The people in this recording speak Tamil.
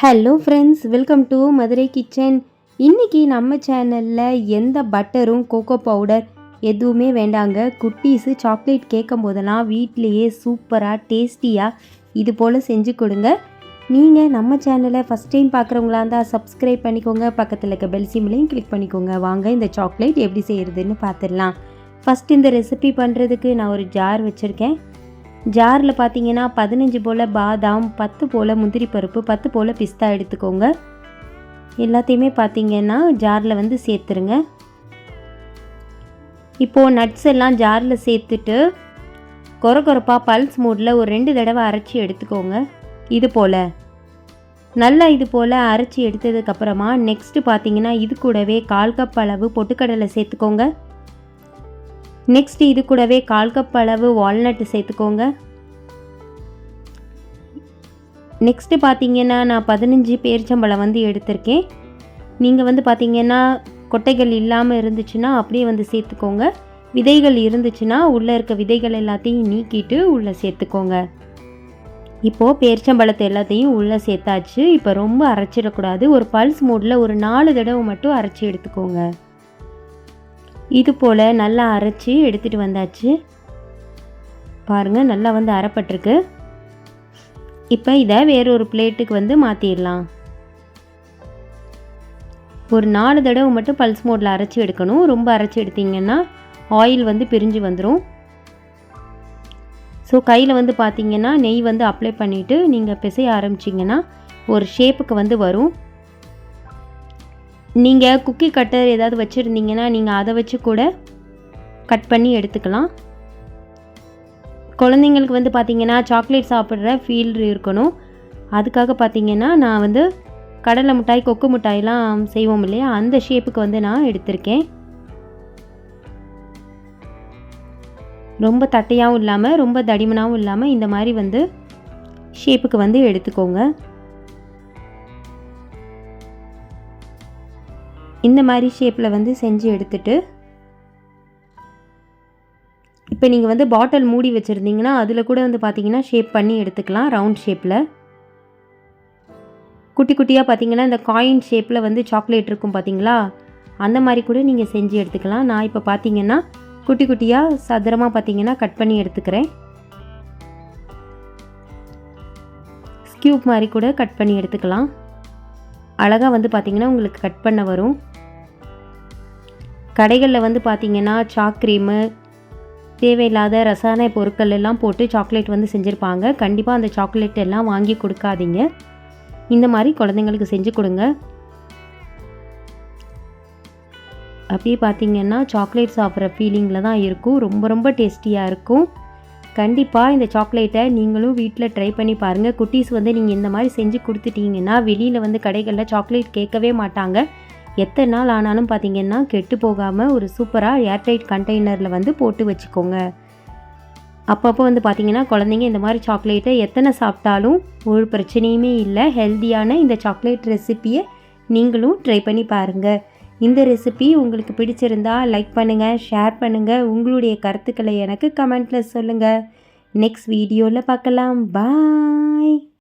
Hello friends, welcome to Madurai kitchen. இன்றைக்கி நம்ம சேனலில் எந்த பட்டரும் கோகோ பவுடர் எதுவுமே வேண்டாங்க. குட்டீஸு சாக்லேட் கேட்கும் போதெல்லாம் வீட்லேயே சூப்பராக டேஸ்டியாக இது போல் செஞ்சு கொடுங்க. நீங்கள் நம்ம சேனலை ஃபஸ்ட் டைம் பார்க்குறவங்களா இருந்தால் சப்ஸ்கிரைப் பண்ணிக்கோங்க. பக்கத்தில் இருக்க பெல் சிம்லையும் கிளிக் பண்ணிக்கோங்க. வாங்க இந்த சாக்லேட் எப்படி செய்கிறதுன்னு பார்த்துடலாம். ஃபஸ்ட் இந்த ரெசிபி பண்ணுறதுக்கு நான் ஒரு ஜார் வச்சுருக்கேன். ஜாரில் பார்த்தீங்கன்னா 15 போல் பாதாம், 10 போல் முந்திரி பருப்பு, 10 போல் பிஸ்தா எடுத்துக்கோங்க. எல்லாத்தையுமே பார்த்தீங்கன்னா ஜாரில் வந்து சேர்த்துருங்க. இப்போது நட்ஸ் எல்லாம் ஜாரில் சேர்த்துட்டு கொரப்பாக பல்ஸ் மோடில் ஒரு 2 தடவை அரைச்சி எடுத்துக்கோங்க. இது போல் நல்லா இது போல் அரைச்சி எடுத்ததுக்கப்புறமா நெக்ஸ்ட்டு பார்த்தீங்கன்னா இது கூடவே 1/4 கப் அளவு பொட்டுக்கடலை சேர்த்துக்கோங்க. நெக்ஸ்ட்டு இது கூடவே 1/4 கப் அளவு வால்நட்டு சேர்த்துக்கோங்க. நெக்ஸ்ட்டு பார்த்தீங்கன்னா நான் 15 பேரிச்சம்பழம் வந்து எடுத்திருக்கேன். நீங்கள் வந்து பார்த்தீங்கன்னா கொட்டைகள் இல்லாமல் இருந்துச்சுன்னா அப்படியே வந்து சேர்த்துக்கோங்க. விதைகள் இருந்துச்சுன்னா உள்ளே இருக்க விதைகள் எல்லாத்தையும் நீக்கிட்டு உள்ளே சேர்த்துக்கோங்க. இப்போது பேரிச்சம்பழத்தை எல்லாத்தையும் உள்ளே சேர்த்தாச்சு. இப்போ ரொம்ப அரைச்சிடக்கூடாது. ஒரு பல்ஸ் மோடில் ஒரு 4 தடவை மட்டும் அரைச்சி எடுத்துக்கோங்க. இது போல் நல்லா அரைச்சி எடுத்துகிட்டு வந்தாச்சு. பாருங்கள், நல்லா வந்து அரைப்பட்டிருக்கு. இப்போ இதை வேறொரு பிளேட்டுக்கு வந்து மாற்றிடலாம். ஒரு 4 தடவை மட்டும் பல்ஸ் மோடில் அரைச்சி எடுக்கணும். ரொம்ப அரைச்சி எடுத்திங்கன்னா ஆயில் வந்து பிரிஞ்சு வந்துடும். ஸோ கையில் வந்து பார்த்திங்கன்னா நெய் வந்து அப்ளை பண்ணிவிட்டு நீங்கள் பிசைய ஆரம்பிச்சிங்கன்னா ஒரு ஷேப்புக்கு வந்து வரும். நீங்கள் குக்கி கட்டர் ஏதாவது வச்சுருந்தீங்கன்னா நீங்கள் அதை வச்சு கூட கட் பண்ணி எடுத்துக்கலாம். குழந்தைங்களுக்கு வந்து பார்த்திங்கன்னா சாக்லேட் சாப்பிட்ற ஃபீல் இருக்கணும். அதுக்காக பார்த்திங்கன்னா நான் வந்து கடலை மிட்டாய், கொக்கு மிட்டாயெலாம் செய்வோம் இல்லையா, அந்த ஷேப்புக்கு வந்து நான் எடுத்திருக்கேன். ரொம்ப தட்டையாகவும் இல்லாமல் ரொம்ப தடிமனாகவும் இல்லாமல் இந்த மாதிரி வந்து ஷேப்புக்கு வந்து எடுத்துக்கோங்க. இந்த மாதிரி ஷேப்பில் வந்து செஞ்சு எடுத்துட்டு இப்போ நீங்கள் வந்து பாட்டில் மூடி வச்சுருந்தீங்கன்னா அதில் கூட வந்து பார்த்திங்கன்னா ஷேப் பண்ணி எடுத்துக்கலாம். ரவுண்ட் ஷேப்பில் குட்டி குட்டியாக பார்த்திங்கன்னா இந்த காயின் ஷேப்பில் வந்து சாக்லேட் இருக்கும் பார்த்திங்களா, அந்த மாதிரி கூட நீங்கள் செஞ்சு எடுத்துக்கலாம். நான் இப்போ பார்த்திங்கன்னா குட்டி குட்டியாக சதுரமாக பார்த்திங்கன்னா கட் பண்ணி எடுத்துக்கிறேன். ஸ்கியூப் மாதிரி கூட கட் பண்ணி எடுத்துக்கலாம். அழகாக வந்து பார்த்திங்கன்னா உங்களுக்கு கட் பண்ண வரும். கடைகளில் வந்து பார்த்திங்கன்னா சாக்ரீமு, தேவையில்லாத ரசாயன பொருட்கள் எல்லாம் போட்டு சாக்லேட் வந்து செஞ்சுருப்பாங்க. கண்டிப்பாக அந்த சாக்லேட் எல்லாம் வாங்கி கொடுக்காதீங்க. இந்த மாதிரி குழந்தைங்களுக்கு செஞ்சு கொடுங்க. அப்படியே பார்த்திங்கன்னா சாக்லேட் சாப்பிட்ற ஃபீலிங்கில் தான் இருக்கும். ரொம்ப ரொம்ப டேஸ்டியாக இருக்கும். கண்டிப்பாக இந்த சாக்லேட்டை நீங்களும் வீட்டில் ட்ரை பண்ணி பாருங்கள். குட்டீஸ் வந்து நீங்கள் இந்த மாதிரி செஞ்சு கொடுத்துட்டிங்கன்னா வெளியில் வந்து கடைகளில் சாக்லேட் கேட்கவே மாட்டாங்க. எத்தனை நாள் ஆனாலும் பார்த்திங்கன்னா கெட்டு போகாமல் ஒரு சூப்பராக ஏர்டைட் கண்டெய்னரில் வந்து போட்டு வச்சுக்கோங்க. அப்பப்போ வந்து பார்த்திங்கன்னா குழந்தைங்க இந்த மாதிரி சாக்லேட்டை எத்தனை சாப்பிட்டாலும் ஒரு பிரச்சனையுமே இல்லை. ஹெல்த்தியான இந்த சாக்லேட் ரெசிப்பியை நீங்களும் ட்ரை பண்ணி பாருங்கள். இந்த ரெசிபி உங்களுக்கு பிடிச்சிருந்தா லைக் பண்ணுங்கள், ஷேர் பண்ணுங்கள். உங்களுடைய கருத்துக்களை எனக்கு கமெண்ட்டில் சொல்லுங்கள். நெக்ஸ்ட் வீடியோவில் பார்க்கலாம். பாய்.